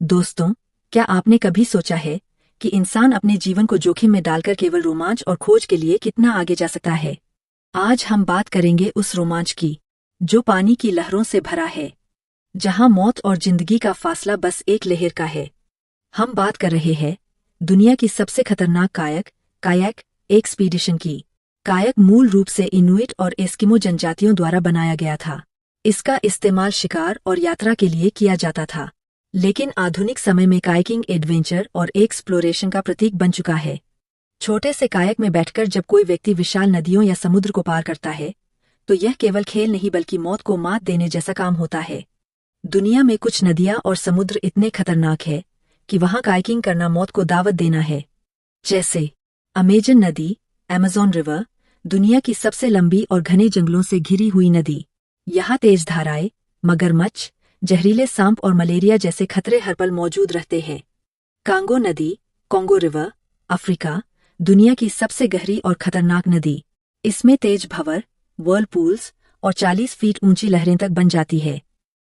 दोस्तों, क्या आपने कभी सोचा है कि इंसान अपने जीवन को जोखिम में डालकर केवल रोमांच और खोज के लिए कितना आगे जा सकता है? आज हम बात करेंगे उस रोमांच की, जो पानी की लहरों से भरा है, जहां मौत और जिंदगी का फासला बस एक लहर का है। हम बात कर रहे हैं दुनिया की सबसे खतरनाक कायाक एक्सपीडिशन की। कायाक मूल रूप से इनुइट और एस्किमो जनजातियों द्वारा बनाया गया था। इसका इस्तेमाल शिकार और यात्रा के लिए किया जाता था, लेकिन आधुनिक समय में कायाकिंग एडवेंचर और एक्सप्लोरेशन का प्रतीक बन चुका है। छोटे से कायाक में बैठकर जब कोई व्यक्ति विशाल नदियों या समुद्र को पार करता है, तो यह केवल खेल नहीं बल्कि मौत को मात देने जैसा काम होता है। दुनिया में कुछ नदियां और समुद्र इतने खतरनाक है कि वहां कायाकिंग करना मौत को दावत देना है। जैसे अमेजन नदी, अमेज़न रिवर, दुनिया की सबसे लंबी और घने जंगलों से घिरी हुई नदी। यहाँ तेज धाराएं, मगरमच्छ, जहरीले सांप और मलेरिया जैसे खतरे हर पल मौजूद रहते हैं। कांगो नदी, कॉन्गो रिवर, अफ्रीका, दुनिया की सबसे गहरी और खतरनाक नदी। इसमें तेज भंवर, व्हर्लपूल्स और 40 फीट ऊंची लहरें तक बन जाती है।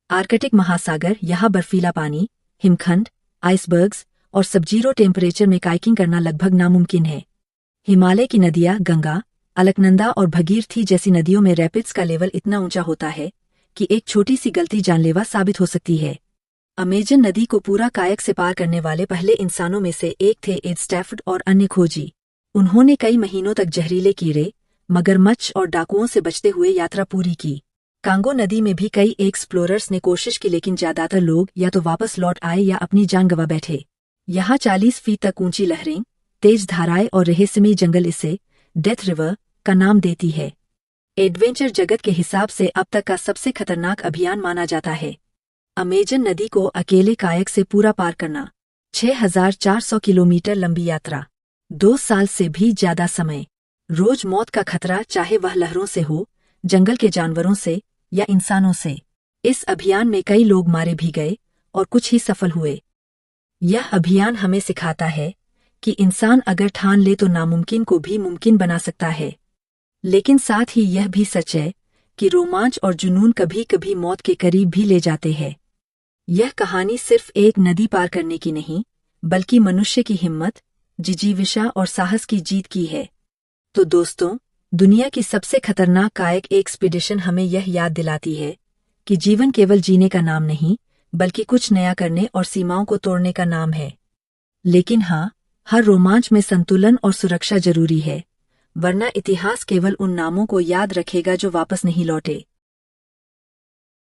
आर्कटिक महासागर, यहाँ बर्फीला पानी, हिमखंड, आइसबर्ग्स और सबजीरो टेम्परेचर में काइकिंग करना लगभग नामुमकिन है। हिमालय की नदियाँ गंगा, अलकनंदा और भगीरथी जैसी नदियों में रैपिड्स का लेवल इतना ऊंचा होता है कि एक छोटी सी गलती जानलेवा साबित हो सकती है। अमेजन नदी को पूरा कायक से पार करने वाले पहले इंसानों में से एक थे एड स्टैफर्ड और अन्य खोजी। उन्होंने कई महीनों तक जहरीले कीड़े, मगरमच्छ और डाकुओं से बचते हुए यात्रा पूरी की। कांगो नदी में भी कई एक्सप्लोरर्स ने कोशिश की, लेकिन ज्यादातर लोग या तो वापस लौट आए या अपनी जान गंवा बैठे। यहाँ 40 फीट तक ऊंची लहरें, तेज धाराएं और रहस्यमयी जंगल इसे डेथ रिवर का नाम देती है। एडवेंचर जगत के हिसाब से अब तक का सबसे खतरनाक अभियान माना जाता है। अमेजन नदी को अकेले कायक से पूरा पार करना, 6400 किलोमीटर लंबी यात्रा, 2 साल से भी ज्यादा समय, रोज मौत का खतरा, चाहे वह लहरों से हो, जंगल के जानवरों से या इंसानों से। इस अभियान में कई लोग मारे भी गए और कुछ ही सफल हुए। यह अभियान हमें सिखाता है कि इंसान अगर ठान ले तो नामुमकिन को भी मुमकिन बना सकता है। लेकिन साथ ही यह भी सच है कि रोमांच और जुनून कभी कभी मौत के करीब भी ले जाते हैं। यह कहानी सिर्फ एक नदी पार करने की नहीं, बल्कि मनुष्य की हिम्मत, जिजीविषा और साहस की जीत की है। तो दोस्तों, दुनिया की सबसे खतरनाक कायक एक्सपीडिशन हमें यह याद दिलाती है कि जीवन केवल जीने का नाम नहीं, बल्कि कुछ नया करने और सीमाओं को तोड़ने का नाम है। लेकिन हाँ, हर रोमांच में संतुलन और सुरक्षा जरूरी है, वरना इतिहास केवल उन नामों को याद रखेगा जो वापस नहीं लौटे।